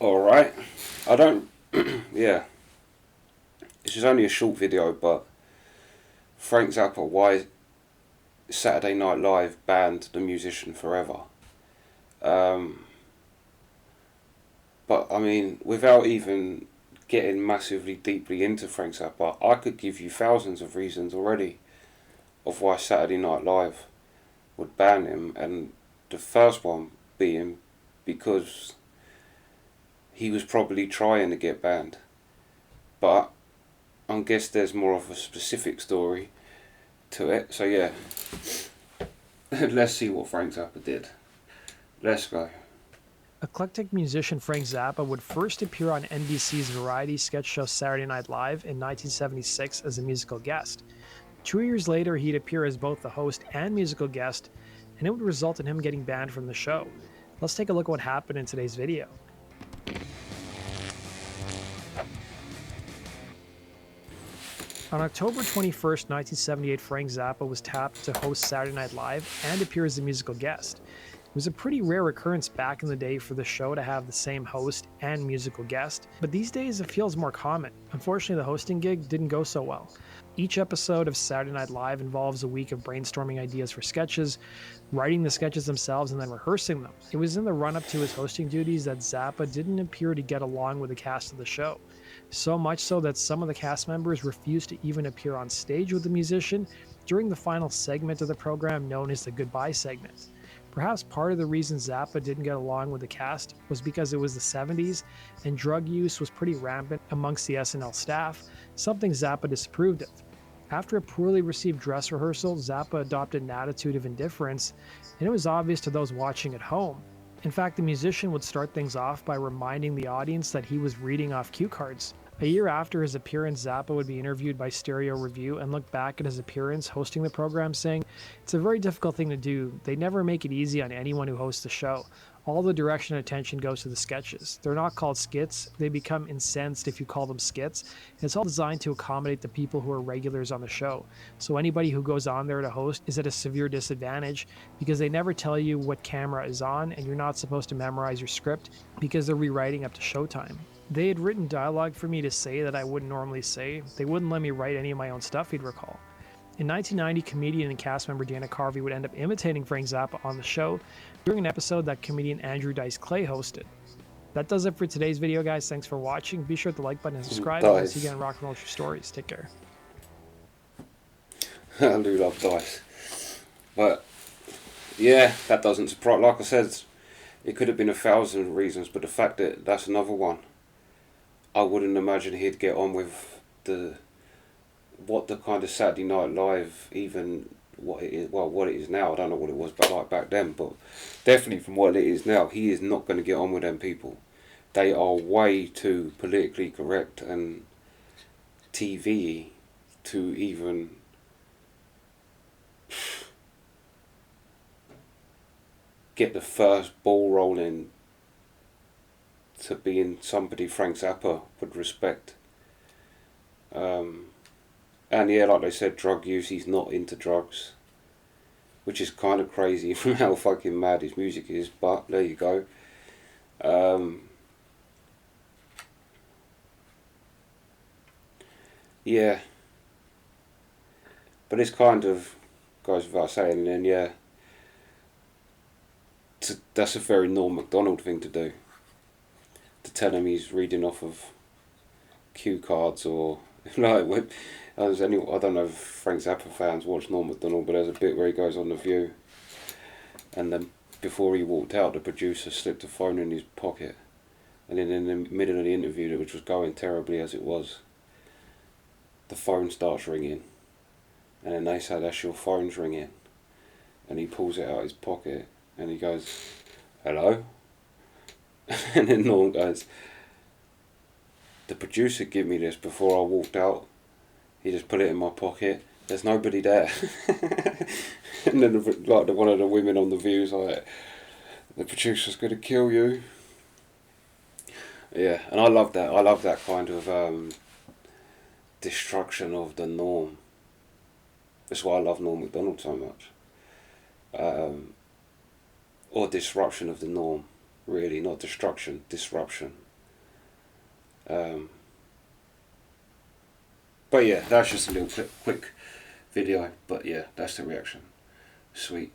Alright. I don't... yeah. This is only a short video, but Frank Zappa, why Saturday Night Live banned the musician forever. But, I mean, without even getting massively deeply into Frank Zappa, I could give you thousands of reasons already of why Saturday Night Live would ban him, and the first one being because he was probably trying to get banned. But I guess there's more of a specific story to it. So yeah, let's see what Frank Zappa did. Let's go. Eclectic musician Frank Zappa would first appear on NBC's variety sketch show Saturday Night Live in 1976 as a musical guest. 2 years later, he'd appear as both the host and musical guest, and it would result in him getting banned from the show. Let's take a look at what happened in today's video. On October 21st, 1978, Frank Zappa was tapped to host Saturday Night Live and appear as a musical guest. It was a pretty rare occurrence back in the day for the show to have the same host and musical guest, but these days it feels more common. Unfortunately, the hosting gig didn't go so well. Each episode of Saturday Night Live involves a week of brainstorming ideas for sketches, writing the sketches themselves, and then rehearsing them. It was in the run-up to his hosting duties that Zappa didn't appear to get along with the cast of the show. So much so that some of the cast members refused to even appear on stage with the musician during the final segment of the program known as the Goodbye segment. Perhaps part of the reason Zappa didn't get along with the cast was because it was the 70s and drug use was pretty rampant amongst the SNL staff, something Zappa disapproved of. After a poorly received dress rehearsal, Zappa adopted an attitude of indifference, and it was obvious to those watching at home. In fact, the musician would start things off by reminding the audience that he was reading off cue cards. A year after his appearance, Zappa would be interviewed by Stereo Review and look back at his appearance hosting the program saying, "It's a very difficult thing to do. They never make it easy on anyone who hosts the show. All the direction and attention goes to the sketches. They're not called skits. They become incensed if you call them skits. It's all designed to accommodate the people who are regulars on the show. So anybody who goes on there to host is at a severe disadvantage because they never tell you what camera is on and you're not supposed to memorize your script because they're rewriting up to showtime. They had written dialogue for me to say that I wouldn't normally say. They wouldn't let me write any of my own stuff," he'd recall. In 1990, comedian and cast member Dana Carvey would end up imitating Frank Zappa on the show during an episode that comedian Andrew Dice Clay hosted. That does it for today's video, guys. Thanks for watching. Be sure to like button and subscribe. I'll see you again in Rock and Roll True Stories. Take care. I do love Dice. But, yeah, that doesn't surprise. Like I said, it could have been 1,000 reasons, but the fact that that's another one. I wouldn't imagine he'd get on with what the kind of Saturday Night Live, even what it is now. I don't know what it was like back then, but definitely from what it is now, he is not going to get on with them people. They are way too politically correct and TV to even get the first ball rolling to being somebody Frank Zappa would respect. And yeah, like they said, drug use, he's not into drugs, which is kind of crazy from how fucking mad his music is, but there you go. Yeah, but this kind of goes without saying, and then yeah, that's a very Norm Macdonald thing to do. To tell him he's reading off of cue cards, or like, I don't know if Frank Zappa fans watch Norm Macdonald, but there's a bit where he goes on The View, and then before he walked out, the producer slipped a phone in his pocket, and then in the middle of the interview, which was going terribly as it was, the phone starts ringing, and then they say, "That's your phone's ringing," and he pulls it out of his pocket, and he goes, "Hello?" And then Norm goes, "The producer gave me this before I walked out. He just put it in my pocket. There's nobody there." And then one of the women on The View's like, "The producer's going to kill you." Yeah, and I love that. I love that kind of destruction of the norm. That's why I love Norm Macdonald so much. Or disruption of the norm. Really, not destruction, disruption. Um, but yeah, that's just a little quick video. But yeah, that's the reaction. Sweet.